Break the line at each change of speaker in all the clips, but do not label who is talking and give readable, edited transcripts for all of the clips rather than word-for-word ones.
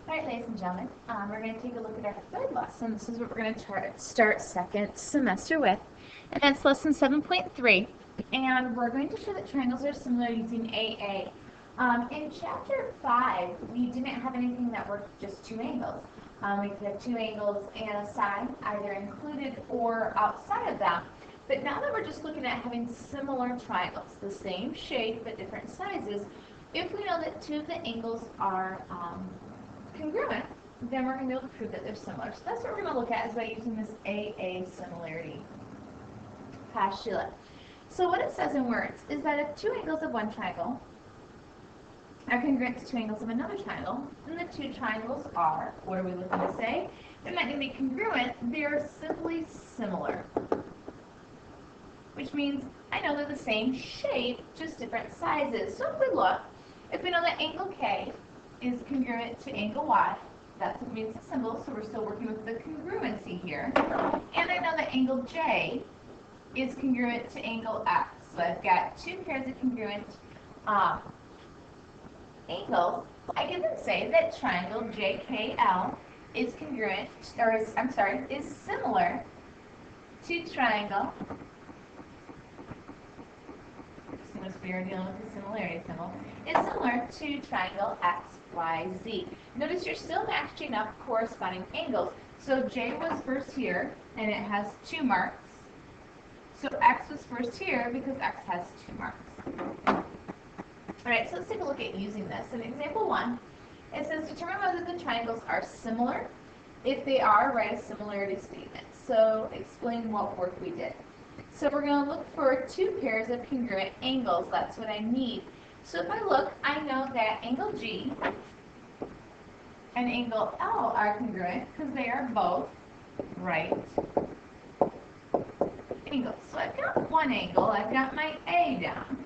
All right, ladies and gentlemen, we're going to take a look at our third lesson. This is what we're going to start second semester with, and that's lesson 7.3. And we're going to show that triangles are similar using AA. In chapter 5, we didn't have anything that were just two angles. We could have two angles and a side, either included or outside of them. But now that we're just looking at having similar triangles, the same shape but different sizes, if we know that two of the angles are congruent, then we're going to be able to prove that they're similar. So that's what we're going to look at is by using this AA similarity postulate. So what it says in words is that if two angles of one triangle are congruent to two angles of another triangle, then the two triangles are, what are we looking to say? They're not going to be congruent, they're simply similar. Which means I know they're the same shape, just different sizes. So if we know that angle K is congruent to angle Y, that's what means the symbol, so we're still working with the congruency here. And I know that angle J is congruent to angle X. So I've got two pairs of congruent angles. I can then say that triangle JKL is congruent, or is similar to triangle. Since we are dealing with the similarity symbol, is similar to triangle XYZ. Notice you're still matching up corresponding angles. So J was first here, and it has 2 marks. So X was first here because X has 2 marks. Alright, so let's take a look at using this. In example 1, it says determine whether the triangles are similar. If they are, write a similarity statement. So explain what work we did. So we're going to look for 2 pairs of congruent angles. That's what I need. So if I look, I know that angle G and angle L are congruent because they are both right angles. So I've got one angle. I've got my A down.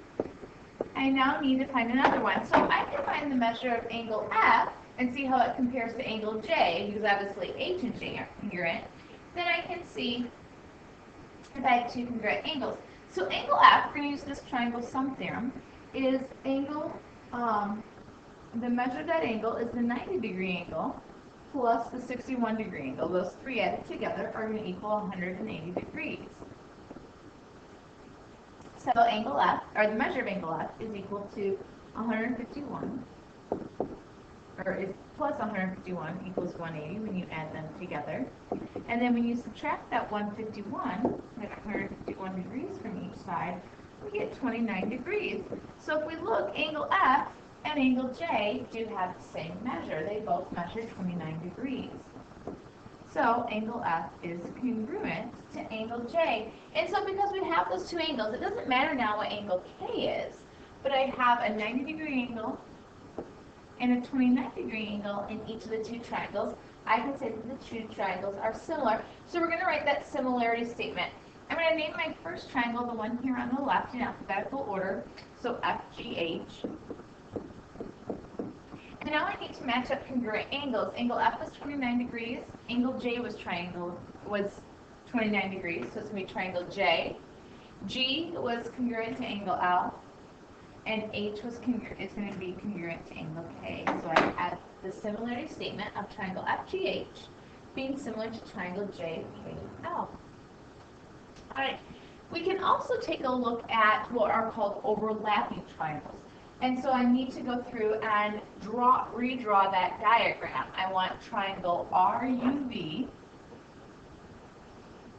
I now need to find another one. So I can find the measure of angle F and see how it compares to angle J, because obviously H and J are congruent. Then I can see if I have 2 congruent angles. So angle F, we're going to use this triangle sum theorem, is angle, the measure of that angle is the 90-degree angle plus the 61-degree angle. Those 3 added together are going to equal 180 degrees. So angle F, or the measure of angle F, is equal to 151, or is plus 151 equals 180 when you add them together. And then when you subtract that 151, that's 151 degrees from each side, we get 29 degrees. So if we look, angle F and angle J do have the same measure. They both measure 29 degrees. So angle F is congruent to angle J. And so because we have those 2 angles, it doesn't matter now what angle K is, but I have a 90-degree angle and a 29-degree angle in each of the 2 triangles. I can say that the 2 triangles are similar. So we're going to write that similarity statement. I'm going to name my first triangle, the one here on the left, in alphabetical order, so FGH. And now I need to match up congruent angles. Angle F was 29 degrees. Angle J was 29 degrees, so it's going to be triangle J. G was congruent to angle L. And H was it's going to be congruent to angle K. So I have the similarity statement of triangle FGH being similar to triangle JKL. Alright, we can also take a look at what are called overlapping triangles. And so I need to go through and redraw that diagram. I want triangle RUV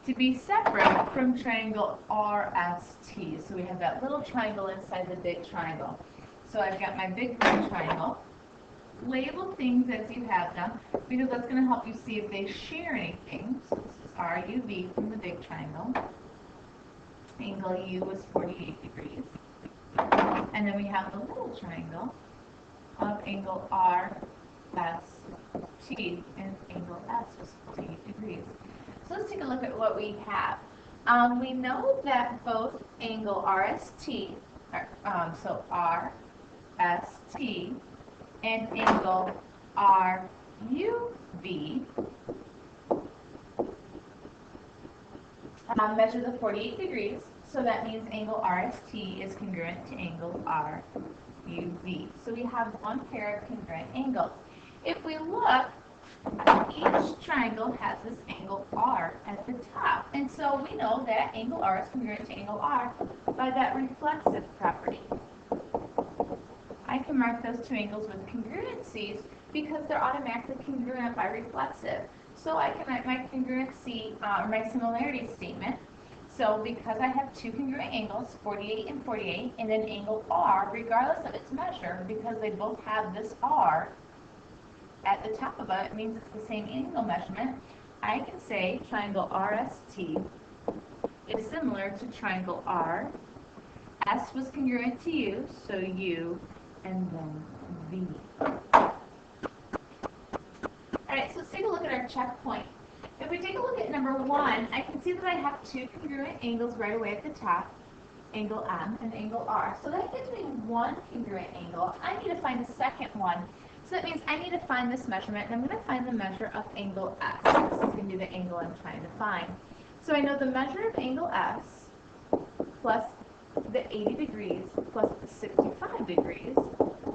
to be separate from triangle RST. So we have that little triangle inside the big triangle. So I've got my big red triangle. Label things as you have them, because that's going to help you see if they share anything. So this is RUV from the big triangle. Angle U was 48 degrees. And then we have the little triangle of angle RST, and angle S was 48 degrees. So let's take a look at what we have. We know that both angle RST, so RST, and angle RUV measure the 48 degrees. So that means angle RST is congruent to angle RUV. So we have one pair of congruent angles. if we look, each triangle has this angle R at the top. And so we know that angle R is congruent to angle R by that reflexive property. I can mark those two angles with congruencies because they're automatically congruent by reflexive. So I can write my congruency, or my similarity statement. So because I have two congruent angles, 48 and 48, and an angle R, regardless of its measure, because they both have this R at the top of it, it means it's the same angle measurement, I can say triangle RST is similar to triangle R. S was congruent to U, so U, and then V. Alright, so let's take a look at our checkpoint. If we take a look at number 1, I can see that I have two congruent angles right away at the top, angle M and angle R. So that gives me one congruent angle. I need to find the second one. So that means I need to find this measurement, and I'm going to find the measure of angle S. This is going to be the angle I'm trying to find. So I know the measure of angle S plus the 80 degrees plus the 65 degrees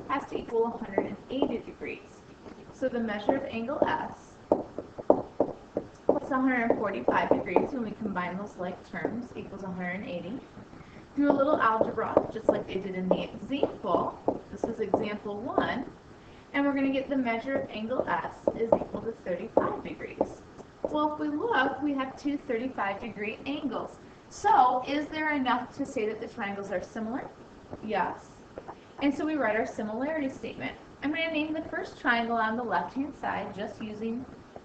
has to equal 180 degrees. So the measure of angle S plus 145 degrees, when we combine those like terms, equals 180. Do a little algebra, just like they did in the example. This is example 1. And we're going to get the measure of angle S is equal to 35 degrees. Well, if we look, we have two 35-degree angles. So, is there enough to say that the triangles are similar? Yes. And so we write our similarity statement. I'm going to name the first triangle on the left-hand side, just using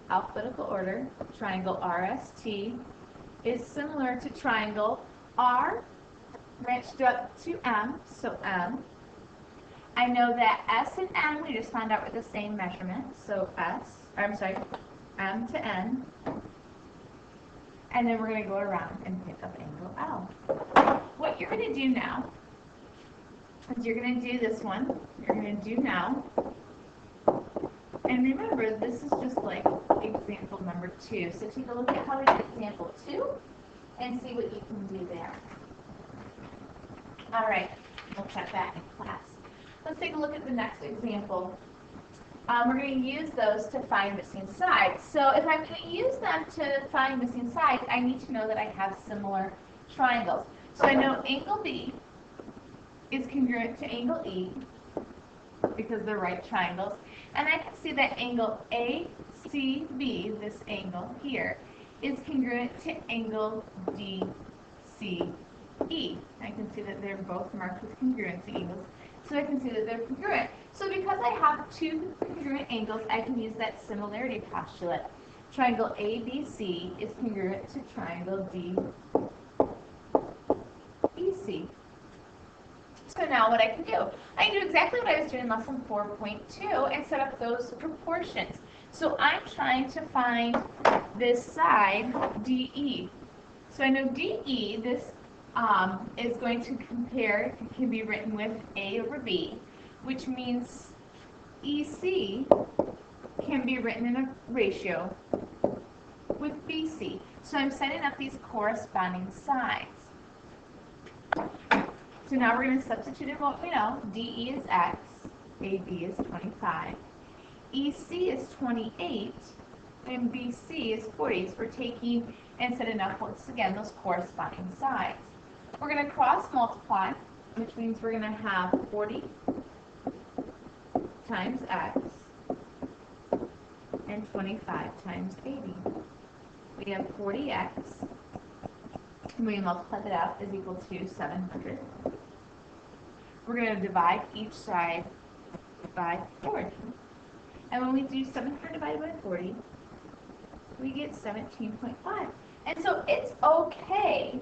alphabetical order. Triangle RST is similar to triangle R, branched up to M, so M. I know that S and N, we just found out were the same measurement, so M to N. And then we're going to go around and pick up angle L. What you're going to do now is you're going to do this one. You're going to do now. And remember, this is just like example number 2. So take a look at how we did example 2 and see what you can do there. All right, we'll check that in class. Let's take a look at the next example. We're going to use those to find missing sides. So if I'm going to use them to find missing sides, I need to know that I have similar triangles. So I know angle B is congruent to angle E because they're right triangles. And I can see that angle ACB, this angle here, is congruent to angle DCE. I can see that they're both marked with congruency angles. So I can see that they're congruent. So because I have two congruent angles, I can use that similarity postulate. Triangle ABC is congruent to triangle DEC. So now what I can do, I can do exactly what I was doing in lesson 4.2 and set up those proportions. So I'm trying to find this side DE. So I know DE, this is going to compare, it can be written with A over B, which means EC can be written in a ratio with BC. So I'm setting up these corresponding sides. So now we're going to substitute in what we know. DE is X, AB is 25, EC is 28, and BC is 40. So we're taking and setting up, once again, those corresponding sides. We're going to cross multiply, which means we're going to have 40 times X and 25 times 80. We have 40X, and we multiply that out, is equal to 700. We're going to divide each side by 40. And when we do 700 divided by 40, we get 17.5. And so it's okay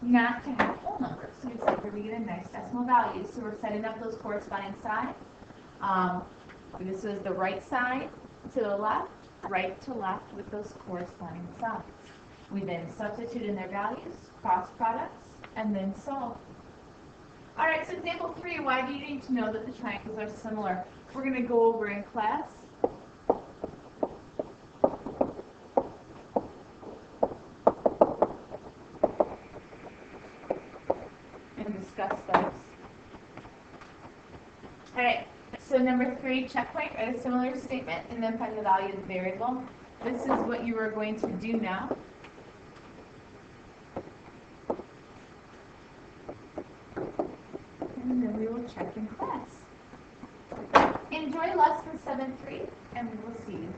not to have whole numbers, except for we get a nice decimal value. So we're setting up those corresponding sides. This is the right side to the left, right to left with those corresponding sides. We then substitute in their values, cross products, and then solve. All right, so example 3, why do you need to know that the triangles are similar? We're going to go over in class. And discuss those. All right, so number 3, checkpoint, write a similar statement, and then find the value of the variable. This is what you are going to do now. And then we will check in class. Enjoy lesson 7.3, and we will see you.